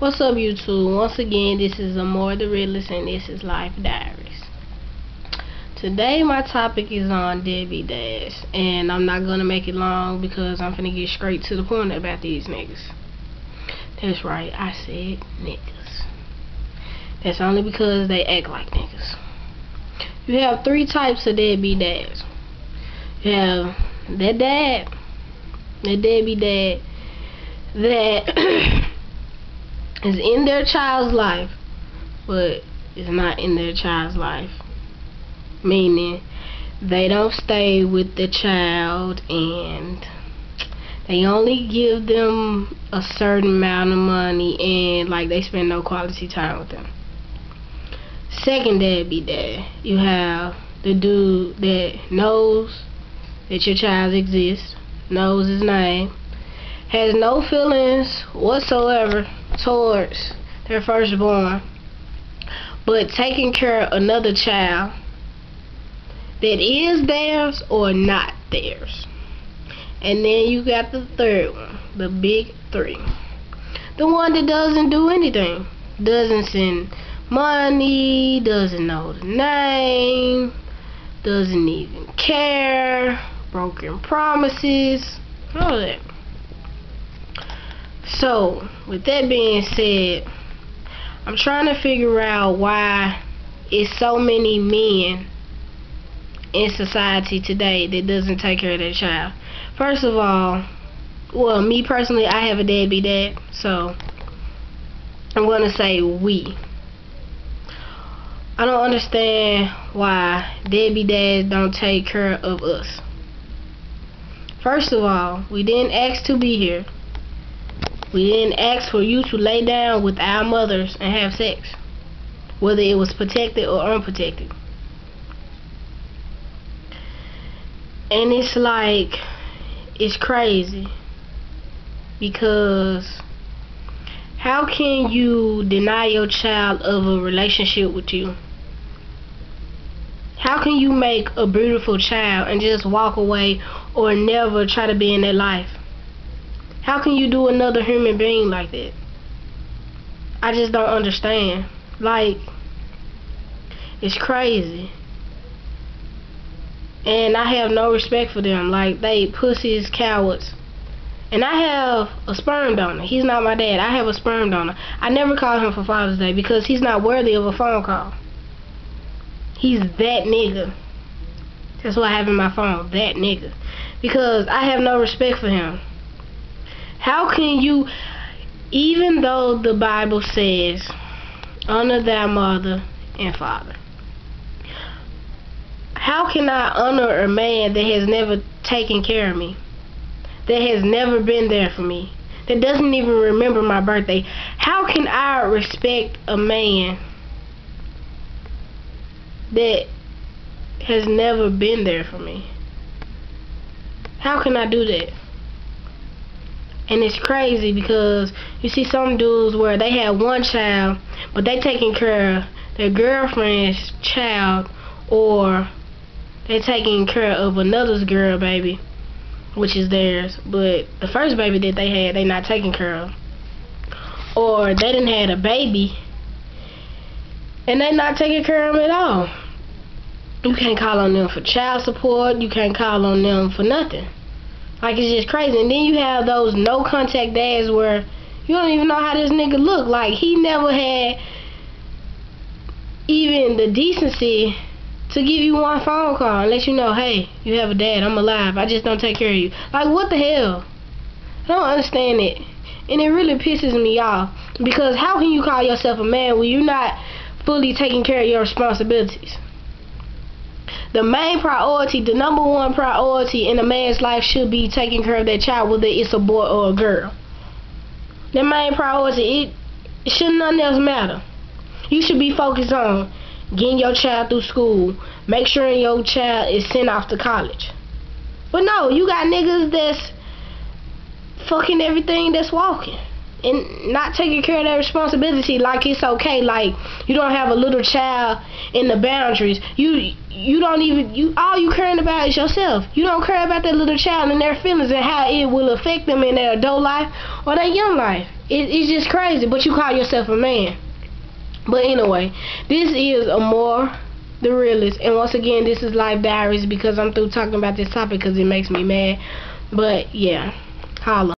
What's up, YouTube? Once again, this is Amore the Realist, and this is Life Diaries. Today, my topic is on deadbeat dads, and I'm not gonna make it long because I'm finna get straight to the point about these niggas. That's right, I said niggas. That's only because they act like niggas. You have three types of deadbeat dads. You have that deadbeat dad that is in their child's life, but is not in their child's life. Meaning, they don't stay with the child and they only give them a certain amount of money and like they spend no quality time with them. Second deadbeat dad, you have the dude that knows that your child exists, knows his name, has no feelings whatsoever towards their firstborn, but taking care of another child that is theirs or not theirs. And then you got the third one, the big three. The one that doesn't do anything, doesn't send money, doesn't know the name, doesn't even care, broken promises, all that. So, with that being said, I'm trying to figure out why it's so many men in society today that doesn't take care of their child. First of all, well, me personally, I have a deadbeat dad, so I'm going to say we. I don't understand why deadbeat dads don't take care of us. First of all, we didn't ask to be here. We didn't ask for you to lay down with our mothers and have sex, whether it was protected or unprotected. And it's like, it's crazy, because how can you deny your child of a relationship with you? How can you make a beautiful child and just walk away or never try to be in their life? How can you do another human being like that? I just don't understand. Like, it's crazy. And I have no respect for them. Like, they pussies, cowards. And I have a sperm donor. He's not my dad. I have a sperm donor. I never called him for Father's Day because he's not worthy of a phone call. He's that nigga. That's what I have in my phone, that nigga. Because I have no respect for him. How can you, even though the Bible says, honor thy mother and father, how can I honor a man that has never taken care of me, that has never been there for me, that doesn't even remember my birthday? How can I respect a man that has never been there for me? How can I do that? And it's crazy because you see some dudes where they have one child, but they taking care of their girlfriend's child, or they taking care of another's girl baby, which is theirs, but the first baby that they had, they not taking care of. Or they didn't had a baby, and they not taking care of them at all. You can't call on them for child support, you can't call on them for nothing. Like, it's just crazy. And then you have those no contact dads where you don't even know how this nigga look. Like, he never had even the decency to give you one phone call and let you know, hey, you have a dad, I'm alive, I just don't take care of you. Like, what the hell? I don't understand it. And it really pisses me off, because how can you call yourself a man when you're not fully taking care of your responsibilities? The main priority, the number one priority in a man's life should be taking care of that child, whether it's a boy or a girl. The main priority, it should nothing else matter. You should be focused on getting your child through school, make sure your child is sent off to college. But no, you got niggas that's fucking everything that's walking and not taking care of their responsibility like it's okay. Like, you don't have a little child in the boundaries. You don't even, all you caring about is yourself. You don't care about that little child and their feelings and how it will affect them in their adult life or their young life. It's just crazy. But you call yourself a man. But anyway, this is Amore the Realist, and once again, this is Life Diaries, because I'm through talking about this topic because it makes me mad. But yeah, holla.